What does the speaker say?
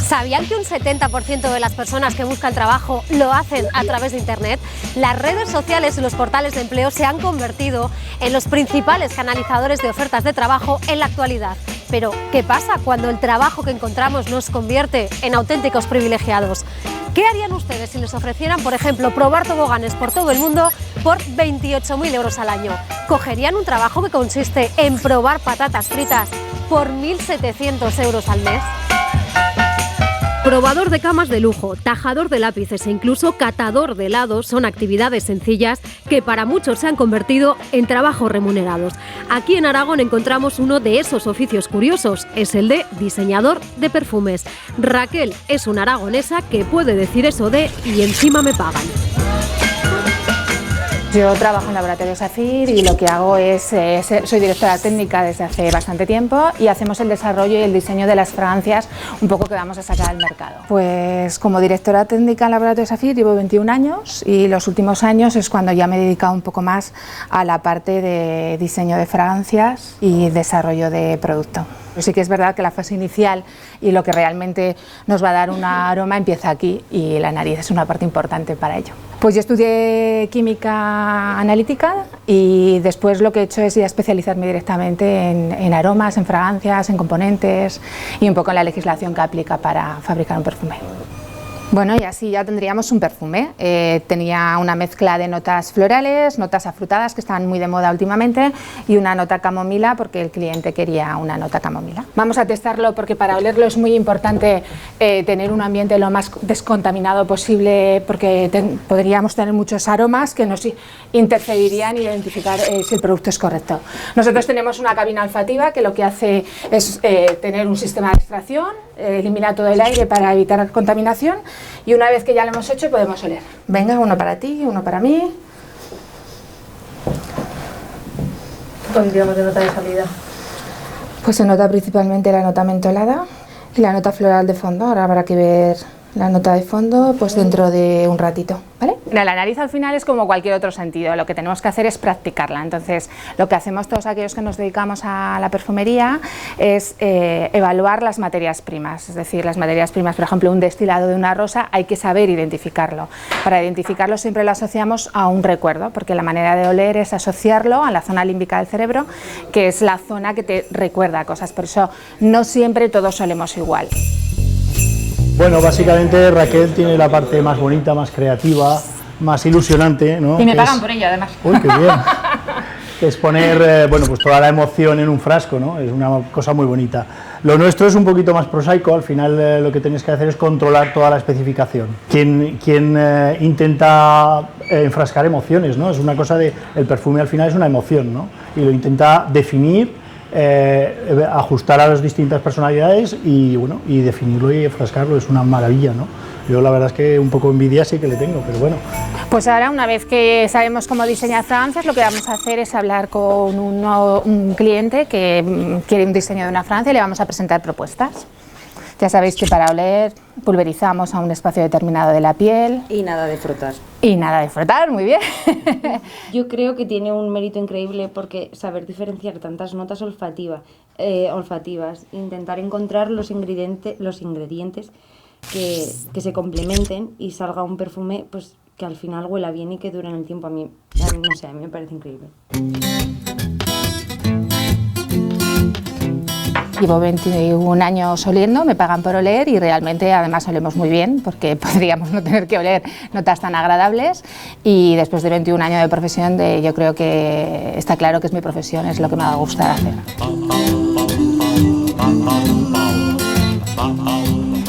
¿Sabían que un 70% de las personas que buscan trabajo lo hacen a través de Internet? Las redes sociales y los portales de empleo se han convertido en los principales canalizadores de ofertas de trabajo en la actualidad. Pero, ¿qué pasa cuando el trabajo que encontramos nos convierte en auténticos privilegiados? ¿Qué harían ustedes si les ofrecieran, por ejemplo, probar toboganes por todo el mundo por 28.000 euros al año? ¿Cogerían un trabajo que consiste en probar patatas fritas por 1.700 euros al mes? Probador de camas de lujo, tajador de lápices e incluso catador de helados son actividades sencillas que para muchos se han convertido en trabajos remunerados. Aquí en Aragón encontramos uno de esos oficios curiosos, es el de diseñador de perfumes. Raquel es una aragonesa que puede decir eso de "y encima me pagan". Yo trabajo en Laboratorio SACIR y lo que hago es, soy directora técnica desde hace bastante tiempo y hacemos el desarrollo y el diseño de las fragancias un poco que vamos a sacar al mercado. Pues como directora técnica en Laboratorio SACIR llevo 21 años y los últimos años es cuando ya me he dedicado un poco más a la parte de diseño de fragancias y desarrollo de producto. Sí que es verdad que la fase inicial y lo que realmente nos va a dar un aroma empieza aquí y la nariz es una parte importante para ello. Pues yo estudié química analítica y después lo que he hecho es ya especializarme directamente en aromas, en fragancias, en componentes y un poco en la legislación que aplica para fabricar un perfume. Bueno, y así ya tendríamos un perfume. Tenía una mezcla de notas florales, notas afrutadas que están muy de moda últimamente y una nota camomila porque el cliente quería una nota camomila. Vamos a testarlo porque para olerlo es muy importante tener un ambiente lo más descontaminado posible porque podríamos tener muchos aromas que nos interferirían y identificar si el producto es correcto. Nosotros tenemos una cabina olfativa que lo que hace es tener un sistema de extracción, elimina todo el aire para evitar contaminación. Y una vez que ya lo hemos hecho podemos oler. Venga, uno para ti, uno para mí. ¿Qué pondríamos de nota de salida? Pues se nota principalmente la nota mentolada y la nota floral de fondo. Ahora habrá que ver la nota de fondo pues dentro de un ratito, ¿vale? La nariz al final es como cualquier otro sentido, lo que tenemos que hacer es practicarla. Entonces lo que hacemos todos aquellos que nos dedicamos a la perfumería es evaluar las materias primas, es decir, las materias primas, por ejemplo, un destilado de una rosa hay que saber identificarlo. Para identificarlo siempre lo asociamos a un recuerdo, porque la manera de oler es asociarlo a la zona límbica del cerebro, que es la zona que te recuerda cosas, por eso no siempre todos olemos igual. Bueno, básicamente Raquel tiene la parte más bonita, más creativa, más ilusionante, ¿no? Y me pagan por ello, además. Uy, qué bien. Que es poner, bueno, pues toda la emoción en un frasco, ¿no? Es una cosa muy bonita. Lo nuestro es un poquito más prosaico, al final lo que tenéis que hacer es controlar toda la especificación. Quien intenta enfrascar emociones, ¿no? Es una cosa de, el perfume al final es una emoción, ¿no? Y lo intenta definir, ajustar a las distintas personalidades y bueno, y definirlo y enfrascarlo es una maravilla, ¿no? Yo la verdad es que un poco envidia sí que le tengo, pero bueno. Pues ahora, una vez que sabemos cómo diseñar fragancias, lo que vamos a hacer es hablar con un cliente que quiere un diseño de una fragancia y le vamos a presentar propuestas. Ya sabéis que para oler pulverizamos a un espacio determinado de la piel. Y nada de frotar. Y nada de frotar, muy bien. Yo creo que tiene un mérito increíble porque saber diferenciar tantas notas olfativas, intentar encontrar los ingredientes que se complementen y salga un perfume pues que al final huela bien y que dure en el tiempo. A mí no sé, a mí me parece increíble. Llevo 21 años oliendo, me pagan por oler y realmente además olemos muy bien porque podríamos no tener que oler notas tan agradables y después de 21 años de profesión yo creo que está claro que es mi profesión, es lo que me va a gustar hacer.